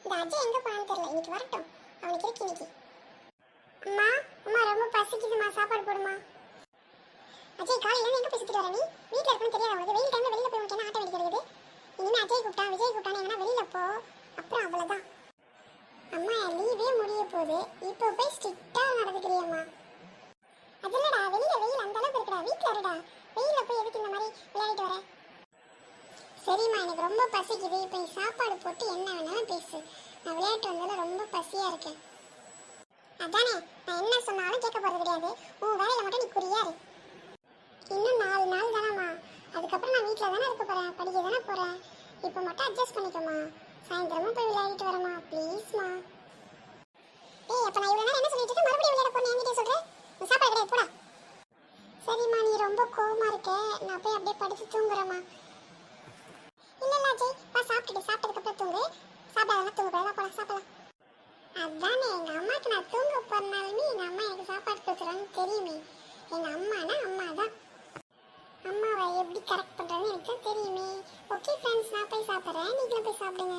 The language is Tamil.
இந்த அஜய் எங்க போனான்னு தெரியல. இன்னைக்கு வரட்டும், அவனுக்கு இருக்கு இன்னைக்கு. அம்மா அம்மா ரொம்ப பசிக்குதுமா, சாப்பாடு போடுமா. அஜய் காலையில எங்க போய் சுத்திட்டு வர நீ? வீட்டுல இருக்கணும் தெரியாது உனக்கு? வெயில் டைம்ல வெளியில போய் உனக்கு ஆட்டம் வெடிக்க இருக்குது. இனிமே அஜய் கூப்பிட்டா விஜய் கூப்பிட்டானே எங்கன்னா வெளியில போ, அப்புறம் அவ்வளவுதான். அம்மா லீவே முடிய போகுது, இப்போ போய் ஸ்ட்ரிக்டா நடந்துக்கிறியம்மா. அதுலடா வெளியில வெயில் அந்த அளவுக்கு இருக்குடா, வீட்டுல இருடா. வெயில போய் எதுக்கு இந்த மாதிரி விளையாடிட்டு வர? சரிம்மா எனக்கு ரொம்ப பசிக்குது, இப்போ நீ சாப்பாடு போட்டு என்ன வேணாலும் பேசு. நான் விளையாட்டு வந்தாலும் ரொம்ப பசியா இருக்கேன். அதானே, நான் என்ன சொன்னாலும் கேட்க போறது கிடையாது. உன் வேலையில மட்டும் நீ குறியாரு. இன்னும் 4 நாள் தானம்மா, அதுக்கப்புறம் நான் வீட்டில் தானே இருக்க போறேன், படிக்க தானே போறேன். இப்போ மட்டும் அட்ஜஸ்ட் பண்ணிக்கோமா. சாயந்தரமும் போய் விளையாடிட்டு வரமா ப்ளீஸ்மா. ஏய் அப்ப நான் இவ்வளவு நேரம் என்ன சொல்லிட்டு இருக்கேன், மறுபடியும் விளையாட போறேன் என்கிட்ட சொல்றேன். நீ சாப்பாடு கிடையாது போடா. சரிம்மா நீ ரொம்ப கோவமா இருக்க, நான் போய் அப்படியே படுத்து தூங்குறேம்மா. இல்ல அஜய் வா, சாப்பிட்டதுக்கு அப்புறம் தூங்கு. சாப்பிடாதான் தூங்குறதா, போடா சாப்பிடலாம். அதானே எங்க அம்மாக்கு நான் தூங்க போறனாலுமே எங்க அம்மா எனக்கு சாப்பாடு கொடுத்துருவான்னு தெரியுமே. எங்க அம்மானா அம்மா தான். அம்மாவை எப்படி கரெக்ட் பண்றதுன்னு எனக்கு தான் தெரியுமே. ஓகே ஃப்ரெண்ட்ஸ், நான் போய் சாப்பிட்றேன், நீங்களும் போய் சாப்பிடுங்க.